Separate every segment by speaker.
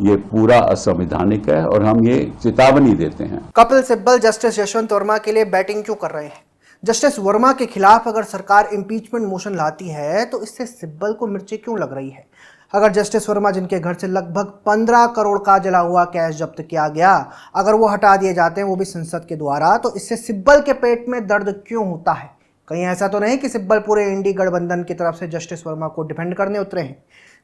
Speaker 1: ये पूरा असंवैधानिक है और हम ये चेतावनी देते हैं।
Speaker 2: कपिल सिब्बल जस्टिस यशवंत वर्मा के लिए बैटिंग क्यों कर रहे हैं? जस्टिस वर्मा के खिलाफ अगर सरकार इंपीचमेंट मोशन लाती है तो इससे सिब्बल को मिर्ची क्यों लग रही है? अगर जस्टिस वर्मा, जिनके घर से लगभग 15 करोड़ का जला हुआ कैश जब्त किया गया, अगर वो हटा दिए जाते हैं, वो भी संसद के द्वारा, तो इससे सिब्बल के पेट में दर्द क्यों होता है? कहीं ऐसा तो नहीं कि सिब्बल पूरे इंडी गठबंधन की तरफ से जस्टिस वर्मा को डिफेंड करने उतरे हैं?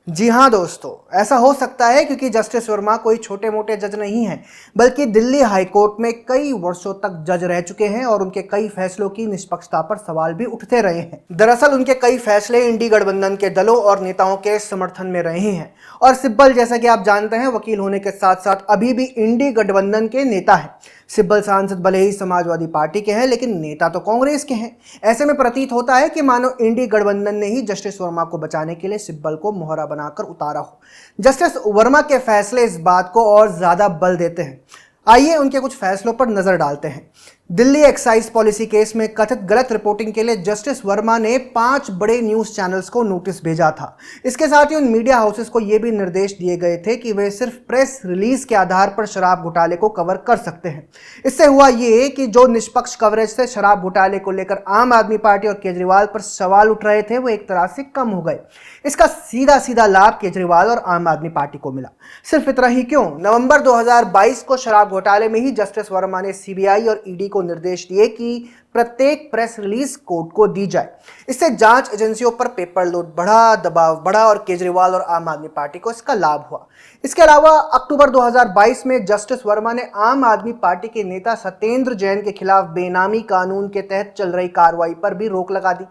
Speaker 2: जी हाँ दोस्तों, ऐसा हो सकता है क्योंकि जस्टिस वर्मा कोई छोटे मोटे जज नहीं हैं, बल्कि दिल्ली हाईकोर्ट में कई वर्षों तक जज रह चुके हैं और उनके कई फैसलों की निष्पक्षता पर सवाल भी उठते रहे हैं। दरअसल उनके कई फैसले इंडी गठबंधन के दलों और नेताओं के समर्थन में रहे हैं और सिब्बल, जैसा कि आप जानते हैं, वकील होने के साथ साथ अभी भी इंडी गठबंधन के नेता हैं। सिब्बल सांसद भले ही समाजवादी पार्टी के हैं, लेकिन नेता तो कांग्रेस के हैं। ऐसे में प्रतीत होता है कि मानो इंडी गठबंधन ने ही जस्टिस वर्मा को बचाने के लिए सिब्बल को मोहरा बनाकर उतारा हो। जस्टिस वर्मा के फैसले इस बात को और ज्यादा बल देते हैं। आइए उनके कुछ फैसलों पर नजर डालते हैं। दिल्ली एक्साइज पॉलिसी केस में कथित गलत रिपोर्टिंग के लिए जस्टिस वर्मा ने 5 बड़े न्यूज चैनल्स को नोटिस भेजा था। इसके साथ ही उन मीडिया हाउसेस को यह भी निर्देश दिए गए थे कि वे सिर्फ प्रेस रिलीज के आधार पर शराब घोटाले को कवर कर सकते हैं। इससे हुआ ये कि जो निष्पक्ष कवरेज से शराब घोटाले को लेकर आम आदमी पार्टी और केजरीवाल पर सवाल उठ रहे थे, वो एक तरह से कम हो गए। इसका सीधा सीधा लाभ केजरीवाल और आम आदमी पार्टी को मिला। सिर्फ इतना ही क्यों, नवंबर 2022 को शराब घोटाले में ही जस्टिस वर्मा ने सीबीआई और ईडी को निर्देश दिए कि प्रत्येक प्रेस रिलीज कोर्ट को दी जाए। इससे जांच एजेंसियों पर पेपर लोड बढ़ा, दबाव बढ़ा और केजरीवाल और आम आदमी पार्टी को इसका लाभ हुआ। इसके अलावा अक्टूबर 2022 में जस्टिस वर्मा ने आम आदमी पार्टी के नेता सत्येंद्र जैन के खिलाफ बेनामी कानून के तहत चल रही कार्रवाई पर भी रोक लगा दी।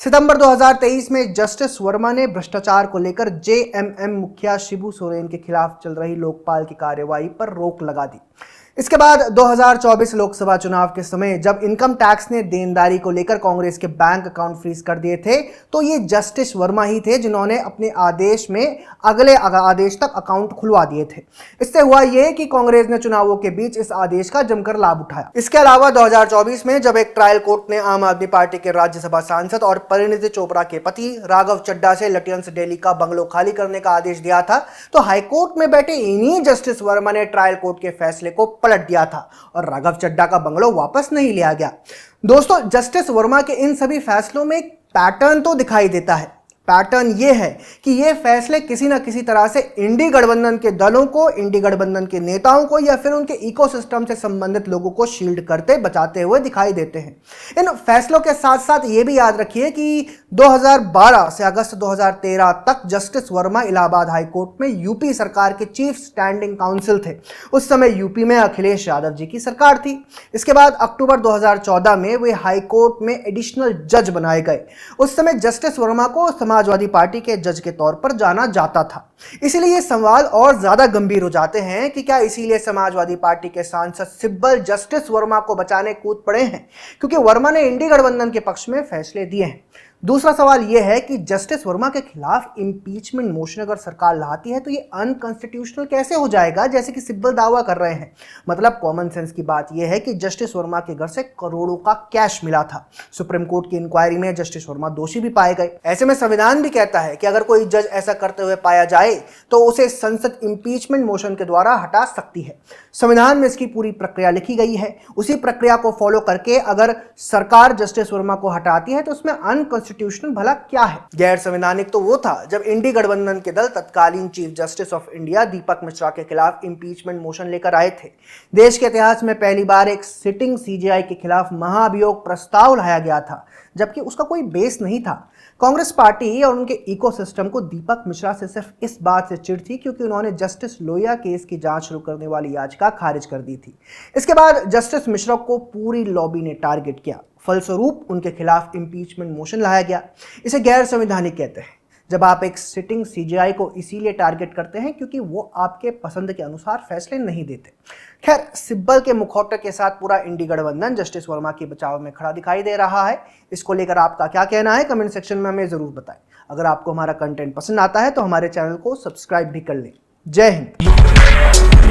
Speaker 2: सितंबर 2023 में जस्टिस वर्मा ने भ्रष्टाचार को लेकर जेएमएम मुखिया शिबू सोरेन के खिलाफ चल रही लोकपाल की कार्यवाही पर रोक लगा दी। इसके बाद 2024 लोकसभा चुनाव के समय जब इनकम टैक्स ने देनदारी को लेकर कांग्रेस के बैंक अकाउंट फ्रीज कर दिए थे, तो ये जस्टिस वर्मा ही थे जिन्होंने अपने आदेश में अगले आदेश तक अकाउंट खुलवा दिए थे। इससे हुआ ये कि कांग्रेस ने चुनावों के बीच इस आदेश का जमकर लाभ उठाया। इसके अलावा 2024 में जब एक ट्रायल कोर्ट ने आम आदमी पार्टी के राज्यसभा सांसद और परिणीति चोपड़ा के पति राघव चड्ढा से लटियंस डेली का बंगलो खाली करने का आदेश दिया था, तो हाईकोर्ट में बैठे इन्हीं जस्टिस वर्मा ने ट्रायल कोर्ट के फैसले को पलट दिया था और राघव चड्ढा का बंगलो वापस नहीं लिया गया। दोस्तों, जस्टिस वर्मा के इन सभी फैसलों में एक पैटर्न तो दिखाई देता है। पैटर्न ये है कि ये फैसले किसी ना किसी तरह से इंडी गठबंधन के दलों को, इंडी गठबंधन के नेताओं को या फिर उनके इकोसिस्टम से संबंधित लोगों को शील्ड करते, बचाते हुए दिखाई देते हैं। इन फैसलों के साथ साथ ये भी याद रखिए कि 2012 से अगस्त 2013 तक justice Verma Allahabad high court में यूपी सरकार के चीफ स्टैंडिंग काउंसिल थे। उस समय यूपी में अखिलेश यादव जी की सरकार थी। इसके बाद अक्टूबर 2014 में वे हाई कोर्ट में एडिशनल जज बनाए गए। उस समय जस्टिस वर्मा को समाजवादी पार्टी के जज के तौर पर जाना जाता था। इसीलिए ये सवाल और ज्यादा गंभीर हो जाते हैं कि क्या इसीलिए समाजवादी पार्टी के सांसद सिब्बल जस्टिस वर्मा को बचाने कूद पड़े हैं क्योंकि वर्मा ने इंडी गठबंधन के पक्ष में फैसले दिए हैं? दूसरा सवाल यह है कि जस्टिस वर्मा के खिलाफ इंपीचमेंट मोशन अगर सरकार लाती है तो ये अनकॉन्स्टिट्यूशनल कैसे हो जाएगा, जैसे कि सिब्बल दावा कर रहे हैं? मतलब कॉमन सेंस की बात यह है कि जस्टिस वर्मा के घर से करोड़ों का कैश मिला था। सुप्रीम कोर्ट की इंक्वायरी में जस्टिस वर्मा दोषी भी पाए गए। ऐसे में संविधान भी कहता है कि अगर कोई जज ऐसा करते हुए पाया जाए तो उसे संसद इंपीचमेंट मोशन के द्वारा हटा सकती है। संविधान में इसकी पूरी प्रक्रिया लिखी गई है। उसी प्रक्रिया को फॉलो करके अगर सरकार जस्टिस वर्मा को हटाती है तो उसमें अनकॉन्स्टिट्यूशनल भला क्या है? गैर संवैधानिक तो वो था जब इंडी गठबंधन के दल तत्कालीन चीफ जस्टिस ऑफ इंडिया दीपक मिश्रा के खिलाफ इंपीचमेंट मोशन लेकर आए थे। देश के इतिहास में पहली बार एक सिटिंग सीजेआई के खिलाफ महाभियोग प्रस्ताव लाया गया था, जबकि उसका कोई बेस नहीं था। कांग्रेस पार्टी और उनके इकोसिस्टम को दीपक मिश्रा से सिर्फ इस बात से चिढ़ थी क्योंकि उन्होंने जस्टिस लोहिया केस की जांच शुरू करने वाली याचिका खारिज कर दी थी। इसके बाद जस्टिस मिश्रा को पूरी लॉबी ने टारगेट किया। फलस्वरूप उनके खिलाफ इंपीचमेंट मोशन लाया गया। इसे गैर संवैधानिक कहते हैं। जब आप एक सिटिंग सीजेआई को इसीलिए टारगेट करते हैं क्योंकि वो आपके पसंद के अनुसार फैसले नहीं देते। खैर, सिब्बल के मुखौटे के साथ पूरा इंडी गठबंधन जस्टिस वर्मा के बचाव में खड़ा दिखाई दे रहा है। इसको लेकर आपका क्या कहना है, कमेंट सेक्शन में हमें जरूर बताएं। अगर आपको हमारा कंटेंट पसंद आता है तो हमारे चैनल को सब्सक्राइब भी कर लें। जय हिंद।